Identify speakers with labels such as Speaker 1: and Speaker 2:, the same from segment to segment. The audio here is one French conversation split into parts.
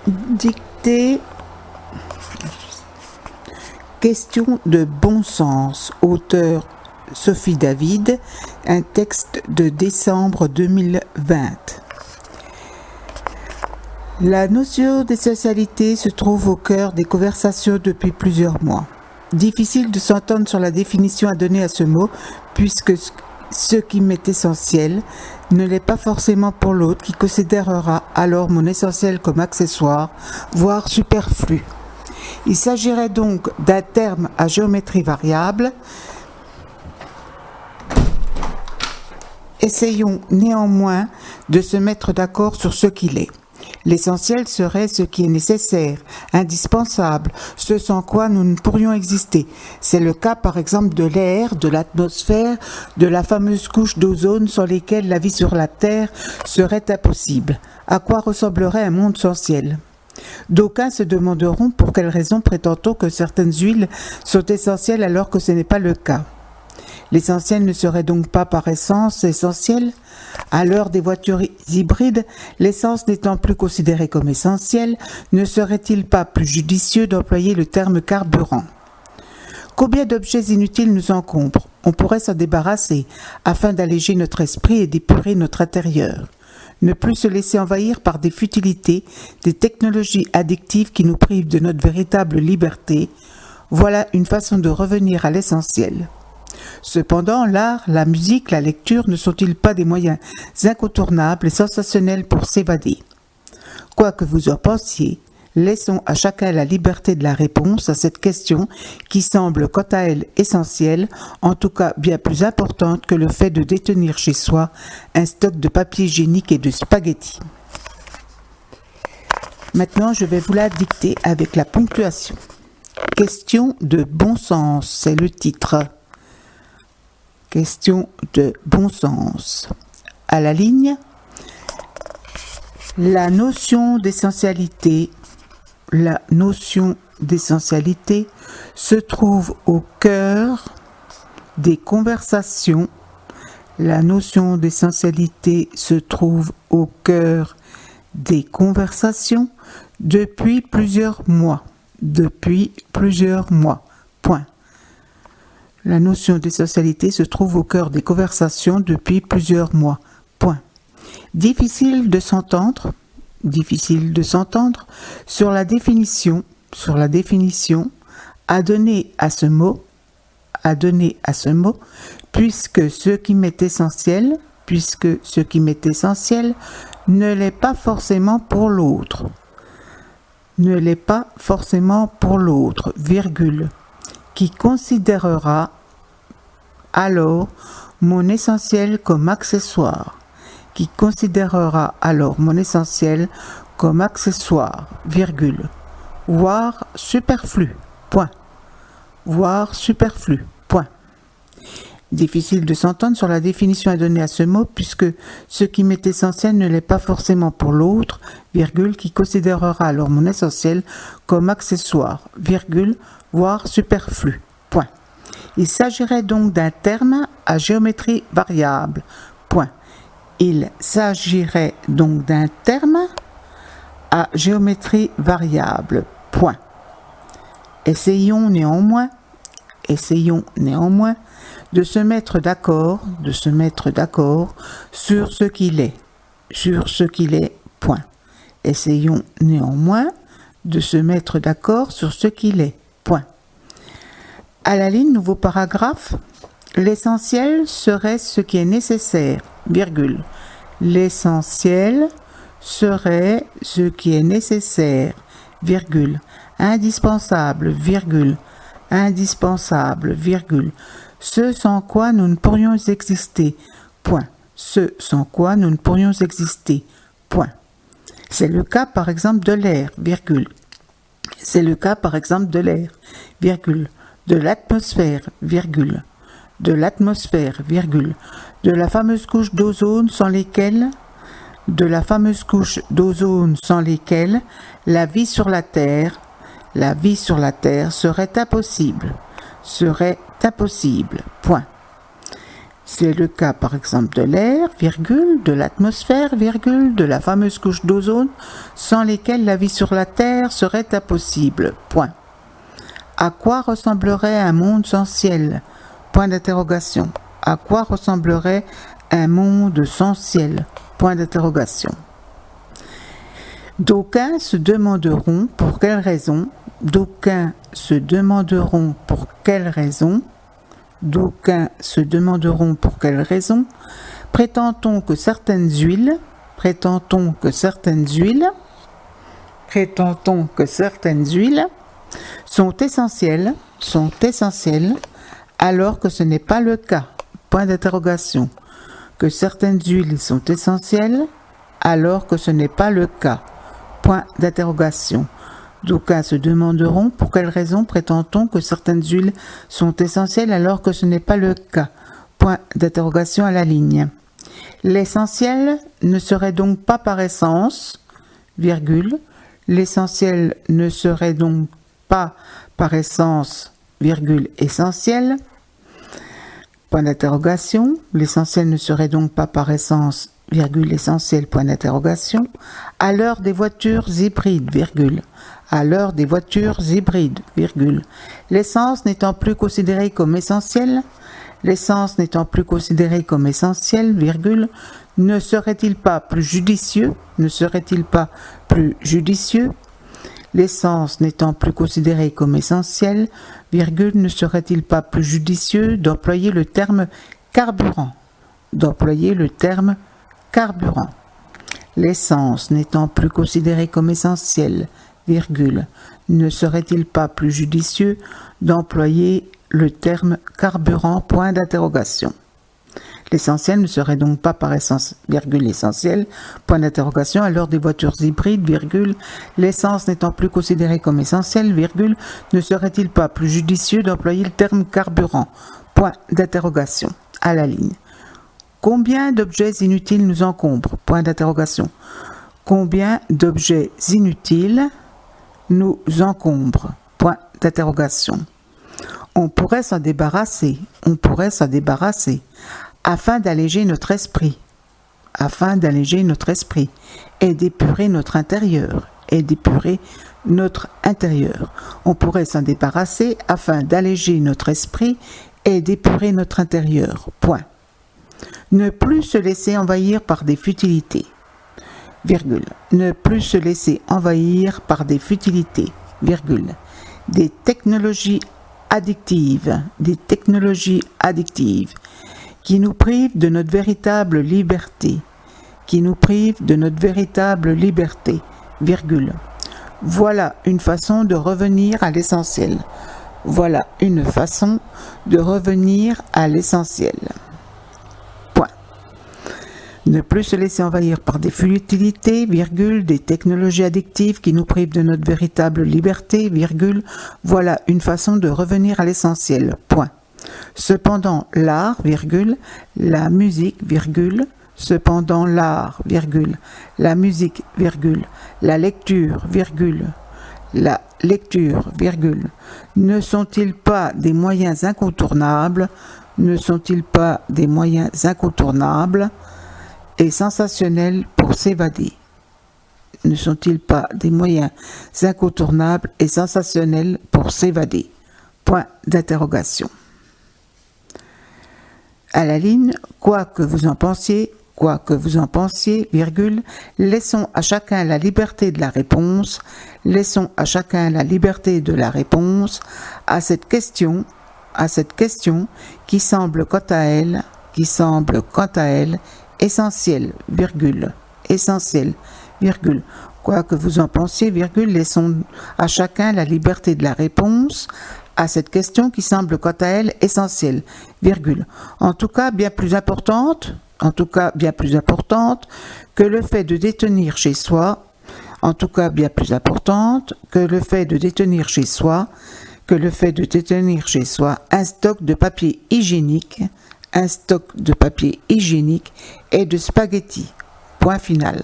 Speaker 1: Dictée. Question de bon sens. Auteur Sophie David. Un texte de décembre 2020. La notion d'essentialité se trouve au cœur des conversations depuis plusieurs mois. Difficile de s'entendre sur la définition à donner à ce mot, puisque ce qui m'est essentiel ne l'est pas forcément pour l'autre, qui considérera alors mon essentiel comme accessoire, voire superflu. Il s'agirait donc d'un terme à géométrie variable. Essayons néanmoins de se mettre d'accord sur ce qu'il est. L'essentiel serait ce qui est nécessaire, indispensable, ce sans quoi nous ne pourrions exister. C'est le cas par exemple de l'air, de l'atmosphère, de la fameuse couche d'ozone sans lesquelles la vie sur la Terre serait impossible. À quoi ressemblerait un monde sans ciel ? D'aucuns se demanderont pour quelle raison prétend-on que certaines huiles sont essentielles alors que ce n'est pas le cas. L'essentiel ne serait donc pas par essence essentiel ? À l'heure des voitures hybrides, l'essence n'étant plus considérée comme essentielle, ne serait-il pas plus judicieux d'employer le terme carburant ? Combien d'objets inutiles nous encombrent ? On pourrait s'en débarrasser afin d'alléger notre esprit et d'épurer notre intérieur. Ne plus se laisser envahir par des futilités, des technologies addictives qui nous privent de notre véritable liberté, voilà une façon de revenir à l'essentiel. Cependant, l'art, la musique, la lecture ne sont-ils pas des moyens incontournables et sensationnels pour s'évader ? Quoi que vous en pensiez, laissons à chacun la liberté de la réponse à cette question qui semble quant à elle essentielle, en tout cas bien plus importante que le fait de détenir chez soi un stock de papier hygiénique et de spaghettis. Maintenant, je vais vous la dicter avec la ponctuation. Question de bon sens, c'est le titre. Question de bon sens. À la ligne, la notion d'essentialité se trouve au cœur des conversations. La notion d'essentialité se trouve au cœur des conversations depuis plusieurs mois. Point. La notion d'essentialité se trouve au cœur des conversations depuis plusieurs mois. Point. Difficile de s'entendre sur la définition à donner à ce mot, puisque ce qui m'est essentiel ne l'est pas forcément pour l'autre, virgule, qui considérera alors mon essentiel comme accessoire, virgule, voire superflu, point. Difficile de s'entendre sur la définition à donner à ce mot, puisque ce qui m'est essentiel ne l'est pas forcément pour l'autre, virgule, qui considérera alors mon essentiel comme accessoire, virgule, voire superflu, point. Il s'agirait donc d'un terme à géométrie variable, point. Essayons néanmoins de se mettre d'accord sur ce qu'il est, point. Essayons néanmoins de se mettre d'accord sur ce qu'il est, point. À la ligne, nouveau paragraphe, l'essentiel serait ce qui est nécessaire, virgule. L'essentiel serait ce qui est nécessaire, virgule. Indispensable, virgule. Ce sans quoi nous ne pourrions exister, point. C'est le cas par exemple de l'air, virgule. De l'atmosphère, virgule. De la fameuse couche d'ozone sans lesquelles la vie sur la Terre serait impossible, point. C'est le cas par exemple de l'air, virgule, de l'atmosphère, virgule, de la fameuse couche d'ozone, sans lesquelles la vie sur la Terre serait impossible. Point. À quoi ressemblerait un monde sans ciel? Point d'interrogation. À quoi ressemblerait un monde sans ciel? Point d'interrogation. D'aucuns se demanderont pour quelle raison. D'aucuns se demanderont pour quelle raison. D'aucuns se demanderont pour quelle raison. Prétend-on que certaines huiles sont essentielles alors que ce n'est pas le cas. Point d'interrogation. Que certaines huiles sont essentielles alors que ce n'est pas le cas. Point d'interrogation. D'aucuns se demanderont pour quelle raison prétend-on que certaines huiles sont essentielles alors que ce n'est pas le cas. Point d'interrogation à la ligne. L'essentiel ne serait donc pas par essence, virgule. L'essentiel ne serait donc pas par essence, virgule, essentiel. Point d'interrogation. L'essentiel ne serait donc pas par essence, virgule, essentiel, point d'interrogation. À l'heure des voitures hybrides, virgule. À l'heure des voitures hybrides, virgule. L'essence n'étant plus considérée comme essentielle, virgule, ne serait-il pas plus judicieux, l'essence n'étant plus considérée comme essentielle, virgule, ne serait-il pas plus judicieux d'employer le terme carburant, L'essence n'étant plus considérée comme essentielle, virgule, ne serait-il pas plus judicieux d'employer le terme carburant, point d'interrogation. L'essentiel ne serait donc pas par essence, virgule, essentiel, point d'interrogation, à l'heure des voitures hybrides, virgule, l'essence n'étant plus considérée comme essentielle, virgule, ne serait-il pas plus judicieux d'employer le terme carburant, point d'interrogation, à la ligne. Combien d'objets inutiles nous encombrent, point d'interrogation. Combien d'objets inutiles nous encombrent, point d'interrogation. On pourrait s'en débarrasser, afin d'alléger notre esprit, et d'épurer notre intérieur, On pourrait s'en débarrasser afin d'alléger notre esprit et d'épurer notre intérieur, point. Ne plus se laisser envahir par des futilités, virgule. Ne plus se laisser envahir par des futilités, virgule. Des technologies addictives, qui nous privent de notre véritable liberté, virgule. Voilà une façon de revenir à l'essentiel. Point. Ne plus se laisser envahir par des futilités, virgule, des technologies addictives qui nous privent de notre véritable liberté, virgule. Voilà une façon de revenir à l'essentiel. Point. Cependant, l'art, virgule, la musique, virgule, la musique, virgule, la lecture, virgule, ne sont-ils pas des moyens incontournables, et sensationnels pour s'évader? Point d'interrogation. À la ligne, quoi que vous en pensiez, virgule, laissons à chacun la liberté de la réponse, à cette question qui semble quant à elle, essentielle, virgule, quoi que vous en pensiez, virgule, laissons à chacun la liberté de la réponse à cette question qui semble quant à elle essentielle, virgule. En tout cas bien plus importante que le fait de détenir chez soi, un stock de papier hygiénique, et de spaghettis. Point final.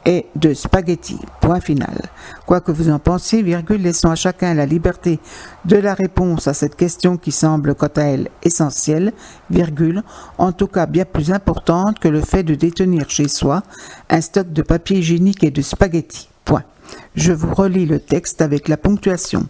Speaker 1: et de spaghettis. Point final. Quoi que vous en pensiez, virgule, laissons à chacun la liberté de la réponse à cette question qui semble quant à elle essentielle, virgule, en tout cas bien plus importante que le fait de détenir chez soi un stock de papier hygiénique et de spaghettis. Point. Je vous relis le texte avec la ponctuation.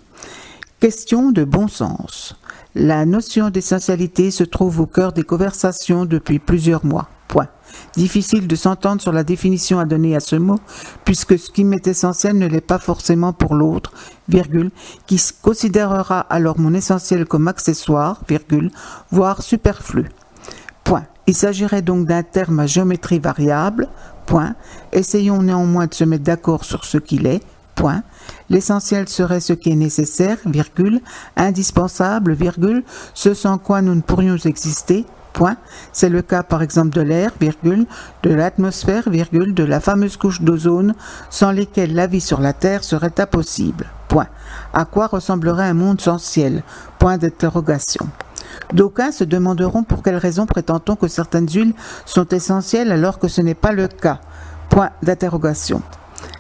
Speaker 1: Question de bon sens. La notion d'essentialité se trouve au cœur des conversations depuis plusieurs mois. Point. Difficile de s'entendre sur la définition à donner à ce mot, puisque ce qui m'est essentiel ne l'est pas forcément pour l'autre, virgule, qui considérera alors mon essentiel comme accessoire, virgule, voire superflu. Point. Il s'agirait donc d'un terme à géométrie variable. Point. Essayons néanmoins de se mettre d'accord sur ce qu'il est. Point. L'essentiel serait ce qui est nécessaire, virgule, indispensable, virgule, ce sans quoi nous ne pourrions exister. Point. C'est le cas par exemple de l'air, virgule, de l'atmosphère, virgule, de la fameuse couche d'ozone, sans lesquelles la vie sur la Terre serait impossible. Point. À quoi ressemblerait un monde sans ciel? Point d'interrogation. D'aucuns se demanderont pour quelle raison prétend-on que certaines huiles sont essentielles alors que ce n'est pas le cas. Point d'interrogation.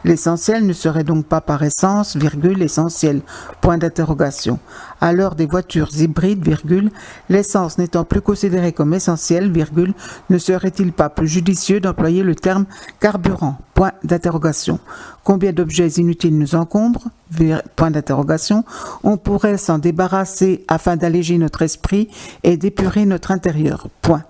Speaker 1: L'essentiel ne serait donc pas par essence, virgule, essentiel, point d'interrogation. À l'heure des voitures hybrides, virgule, l'essence n'étant plus considérée comme essentielle, virgule, ne serait-il pas plus judicieux d'employer le terme carburant, point d'interrogation. Combien d'objets inutiles nous encombrent, point d'interrogation. On pourrait s'en débarrasser afin d'alléger notre esprit et d'épurer notre intérieur, point.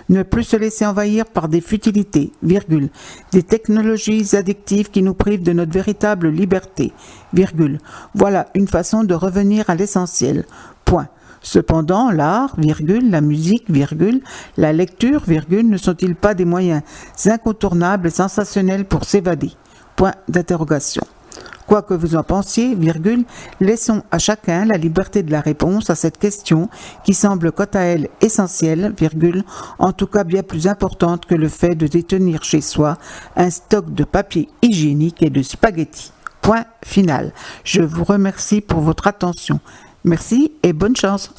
Speaker 1: Ne plus se laisser envahir par des futilités, virgule, des technologies addictives qui nous privent de notre véritable liberté, virgule. Voilà une façon de revenir à l'essentiel, point. Cependant, l'art, virgule, la musique, virgule, la lecture, virgule, ne sont-ils pas des moyens incontournables et sensationnels pour s'évader, point d'interrogation. Quoi que vous en pensiez, virgule, laissons à chacun la liberté de la réponse à cette question qui semble quant à elle essentielle, virgule, en tout cas bien plus importante que le fait de détenir chez soi un stock de papier hygiénique et de spaghettis. Point final. Je vous remercie pour votre attention. Merci et bonne chance.